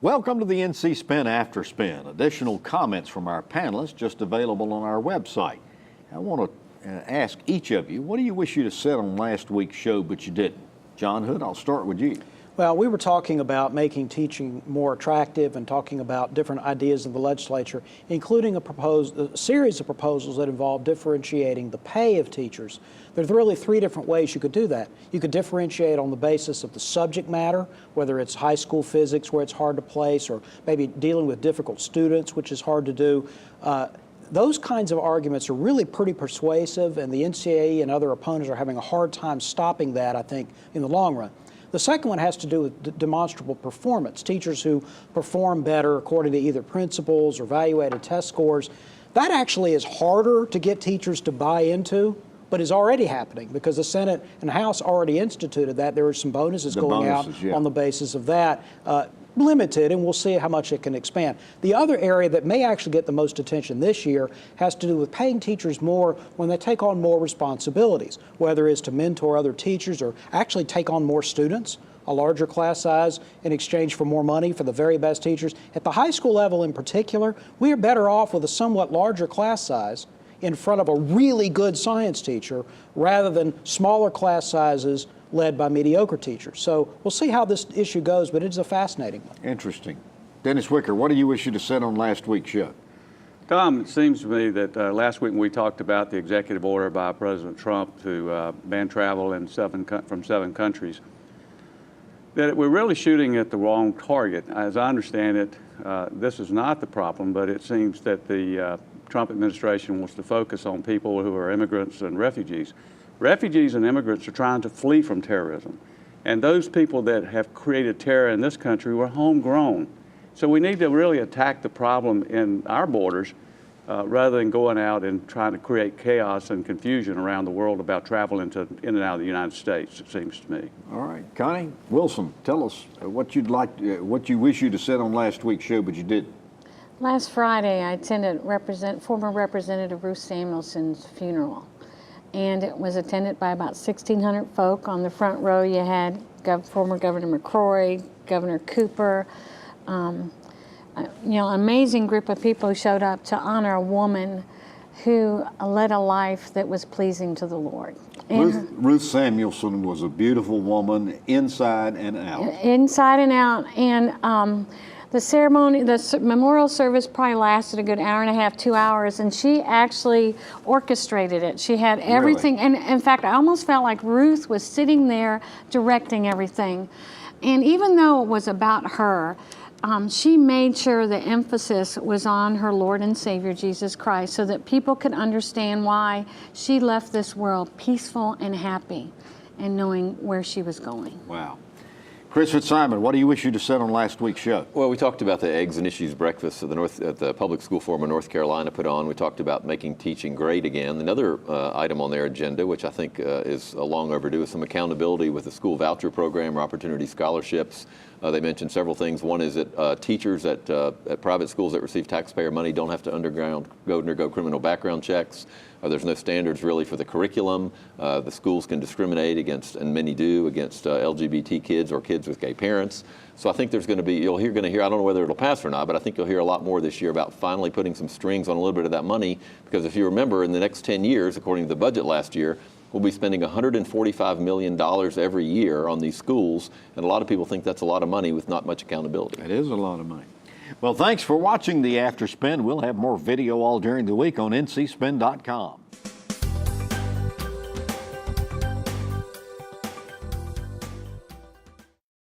Welcome to the NC Spin After Spin. Additional comments from our panelists just available on our website. I want to ask each of you, what do you wish you'd have said on last week's show but you didn't? John Hood, I'll start with you. Well, we were talking about making teaching more attractive and talking about different ideas in the legislature, including a series of proposals that involve differentiating the pay of teachers. There's really three different ways you could do that. You could differentiate on the basis of the subject matter, whether it's high school physics where it's hard to place, or maybe dealing with difficult students, which is hard to do. Those kinds of arguments are really pretty persuasive, and the NCAE and other opponents are having a hard time stopping that, I think, in the long run. The second one has to do with demonstrable performance. Teachers who perform better according to either principles or evaluated test scores. That actually is harder to get teachers to buy into, but is already happening because the Senate and House already instituted that. There are some bonuses going out on the basis of that. Limited, and we'll see how much it can expand. The other area that may actually get the most attention this year has to do with paying teachers more when they take on more responsibilities, whether it's to mentor other teachers or actually take on more students, a larger class size in exchange for more money for the very best teachers. At the high school level in particular, we are better off with a somewhat larger class size in front of a really good science teacher rather than smaller class sizes led by mediocre teachers. So we'll see how this issue goes, but it's a fascinating one. Interesting. Dennis Wicker, what do you wish you'd have said on last week's show? Tom, it seems to me that last week when we talked about the executive order by President Trump to ban travel in from 7 countries, that we're really shooting at the wrong target. As I understand it, this is not the problem, but it seems that the Trump administration wants to focus on people who are immigrants and refugees. Refugees and immigrants are trying to flee from terrorism. And those people that have created terror in this country were homegrown. So we need to really attack the problem in our borders rather than going out and trying to create chaos and confusion around the world about travel in and out of the United States, it seems to me. All right. Connie Wilson, tell us what what you wish you'd have said on last week's show but you didn't. Last Friday, I attended former Representative Ruth Samuelson's funeral. And it was attended by about 1,600 folk. On the front row, you had former Governor McCrory, Governor Cooper, amazing group of people who showed up to honor a woman who led a life that was pleasing to the Lord. Ruth Samuelson was a beautiful woman inside and out. Inside and out. And the ceremony, the memorial service probably lasted a good hour and a half, 2 hours, and she actually orchestrated it. She had everything, really? And in fact, I almost felt like Ruth was sitting there directing everything. And even though it was about her, she made sure the emphasis was on her Lord and Savior, Jesus Christ, so that people could understand why she left this world peaceful and happy and knowing where she was going. Wow. Chris Fitzsimon, what do you wish you'd have said on last week's show? Well, we talked about the Eggs and Issues breakfast that the Public School Forum of North Carolina put on. We talked about making teaching great again. Another item on their agenda, which I think is long overdue, is some accountability with the school voucher program or opportunity scholarships. They mentioned several things. One is that teachers at private schools that receive taxpayer money don't have to undergo criminal background checks. There's no standards really for the curriculum. The schools can discriminate against, and many do, against LGBT kids or kids with gay parents. So I think there's going to be, you're going to hear, I don't know whether it'll pass or not, but I think you'll hear a lot more this year about finally putting some strings on a little bit of that money, because if you remember, in the next 10 years, according to the budget last year, we'll be spending $145 million every year on these schools, and a lot of people think that's a lot of money with not much accountability. It is a lot of money. Well, thanks for watching the After Spin. We'll have more video all during the week on ncspin.com.